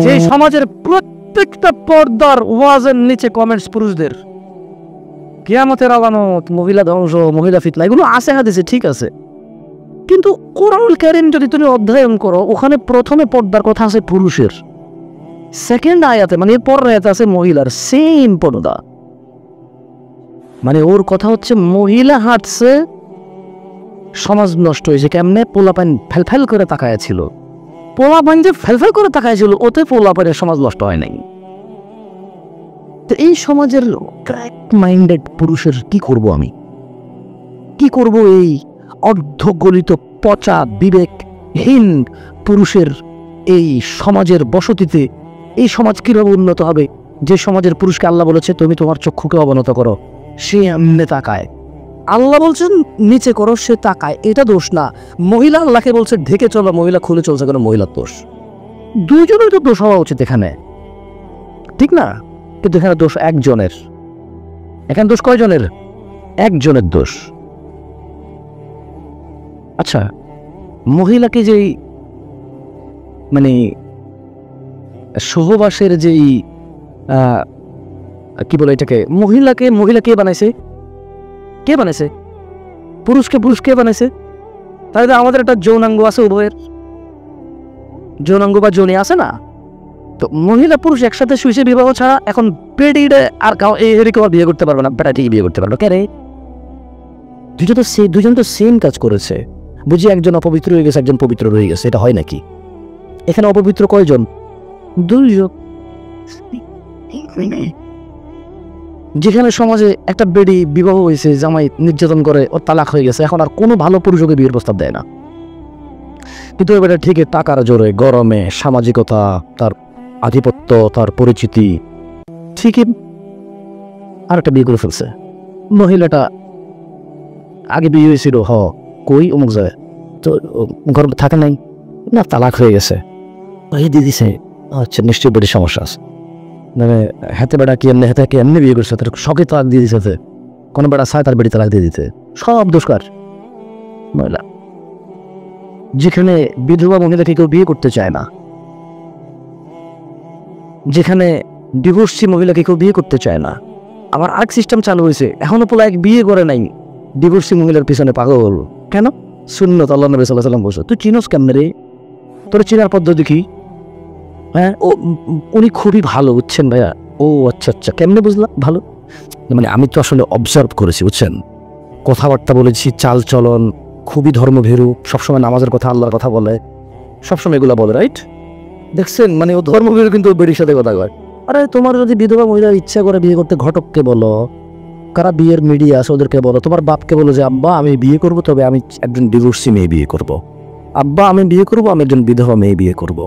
যে সমাজের প্রত্যেকটা পর্দার ওয়াজের নিচে কমেন্টস পুরুষদের, কিয়ামতের আলামত, মহিলা ধ্বংস, মহিলা ফিতনা, এগুলো আছে হাদিসে, ঠিক আছে, কিন্তু কোরআনুল কারীম যদি তুমি অধ্যয়ন করো, ওখানে প্রথমে পর্দার কথা আছে পুরুষের, সেকেন্ড আয়াতে মানে এর পরের আয়াতে আছে মহিলার, সেম পর্দা। মানে ওর কথা হচ্ছে মহিলা হাঁটছে, সমাজ নষ্ট হয়েছে কেমনে? পোলাপান ফেলফেল করে তাকায়া ছিল, পোলাপান যে ফেলফেল করে তাকায়া ছিল, ওতে পোলাপানের সমাজ নষ্ট হয় নাই। তো এই সমাজের ক্র্যাক মাইন্ডেড পুরুষের কি করব আমি? কি করব এই অর্ধগলিত পচা বিবেকহীন পুরুষের এই সমাজের বসতিতে? এই সমাজ কিভাবে উন্নত হবে যে সমাজের পুরুষকে আল্লাহ বলেছে তুমি তোমার চক্ষুকে অবনত করো, সে এমনি তাকায়। আল্লাহ বলছেন নিচে করো, সে তাকায়। এটা দোষ না। মহিলা আল্লাহকে বলছে ঢেকে চলো, মহিলা খুলে চলছে, কেন? মহিলার দোষ। দুইজনের তো দোষ হওয়া উচিত এখানে, ঠিক না? কিন্তু এখানে দোষ একজনের। এখানে দোষ কয়জনের? একজনের দোষ। আচ্ছা, মহিলাকে যেই মানে সহবাসের যেই কি বলে এটাকে, মহিলা কে বানাইছে? কে বানাইছে? পুরুষকে পুরুষ কে বানাইছে? তাহলে আমাদের একটা যৌনাঙ্গ আছে, উভয়ের যৌনাঙ্গ বা যোনি আছে না? তো মহিলা পুরুষ একসাথে শুয়েছে বিবাহ ছাড়া, এখন পেডিটা আর কেউ বিয়ে করতে পারবে না, বেটা ঠিক বিয়ে করতে পারবে। কে রে? দুজন তো সেম কাজ করেছে। বুঝি একজন অপবিত্র হয়ে গেছে, একজন পবিত্র রয়ে গেছে, এটা হয় নাকি? এখানে অপবিত্র কয়জন? দুইজন। যেখানে সমাজে একটা বেডি বিবাহ হয়েছে, জামাই নির্যাতন করে, ওর তালাক হয়ে গেছে, এখন আর কোনো ভালো পুরুষ ওকে বিয়ের প্রস্তাব দেয় না। কিন্তু এবার ঠিকই টাকার জোরে, গরমে, সামাজিকতা, তার আধিপত্য, তার পরিচিতি, ঠিকই আর একটা বিয়ে করে ফেলছে। মহিলাটা আগে বিয়ে হয়েছিল, কই অমুক যায়, তো গরম থাকে নাই না, তালাক হয়ে গেছে, দিয়ে দিছে। আচ্ছা, নিশ্চয়ই বেডি সমস্যা আছে। মানে হাতে বেড়া কি এমনি, হাতে এমনি বিয়ে করছে, তার শখে তালাক দিয়ে দিচ্ছে। কোনো বেড়া চায় তার বেডি তালাক দিয়ে দিতে, সব দোষকার মহিলা। যেখানে বিধবা মহিলাকে কেউ বিয়ে করতে চায় না, যেখানে ডিভোর্সি মহিলাকে কেউ বিয়ে করতে চায় না, আবার আরেক সিস্টেম চালু হয়েছে, এখনো পোলা এক বিয়ে করে নাই, ডিভোর্সি মহিলার পিছনে পাগল। কেন? সুন্নত আল্লাহ নবী সাল্লাল্লাহু আলাইহি ওয়াসাল্লাম বলছে। তুই চিনোস কেমনে রে? তোর চিনার পদ্ধতি কি? হ্যাঁ, উনি খুবই ভালো, বুঝছেন ভাইয়া? ও আচ্ছা আচ্ছা, কেমনে বুঝলাম ভালো? মানে আমি তো আসলে অবজার্ভ করেছি, বুঝছেন, কথাবার্তা বলেছি, চাল চলন খুবই ধর্মভীরু, সবসময় নামাজের কথা, আল্লাহর কথা বলে, সবসময় এগুলো বলে, রাইট? দেখছেন, মানে ও ধর্মভীরু কিন্তু বেরির সাথে কথা কয়। আরে তোমার যদি বিধবা মহিলা ইচ্ছা করে বিয়ে করতে, ঘটককে বলো, কারা বিয়ের মিডিয়া আছে ওদেরকে বলো, তোমার বাপকে বলো যে আব্বা আমি বিয়ে করবো, তবে আমি একজন ডিভোর্সি মেয়ে বিয়ে করব। আব্বা আমি বিয়ে করবো, আমি একজন বিধবা মেয়ে বিয়ে করব।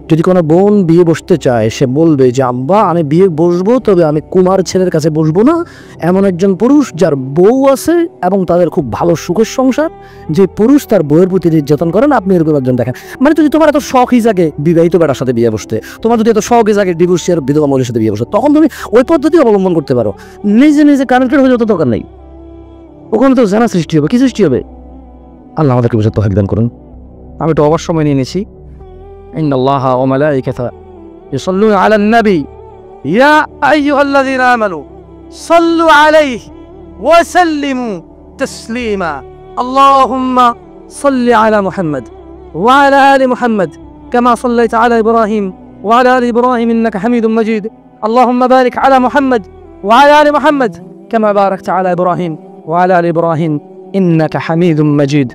যদি কোনো বোন বিয়ে বসতে চায়, সে বলবে যে আব্বা আমি বিয়ে বসবো, তবে আমি কুমার ছেলের কাছে বসবো না, এমন একজন পুরুষ যার বউ আছে এবং তাদের খুব ভালো সুখের সংসার, যে পুরুষ তার বউয়ের প্রতি নির্যাতন করে না, আপনি এরকম একজন দেখেন। মানে যদি তোমার এত শখই জাগে বিবাহিত বেটার সাথে বিয়ে বসতে, তোমার যদি এত শখই জাগে ডিভোর্সি আর বিধবা মহিলার সাথে বিয়ে বসতে, তখন তুমি ওই পদ্ধতি অবলম্বন করতে পারো। নিজে নিজে কানেক্টেড হয়ে যত দরকার নেই, ওখানে তো জানা সৃষ্টি হবে। কি সৃষ্টি হবে? আল্লাহ আমাদেরকে বুঝে তৌফিক দান করুন। আমি একটু অবশ্য সময় নিয়ে নিয়েছি। إن الله وملائكته يصلون على النبي يا أيها الذين آمنوا صلوا عليه وسلموا تسليما اللهم صل على محمد وعلى آل محمد كما صليت على إبراهيم وعلى آل إبراهيم إنك حميد مجيد اللهم بارك على محمد وعلى آل محمد كما باركت على إبراهيم وعلى آل إبراهيم إنك حميد مجيد.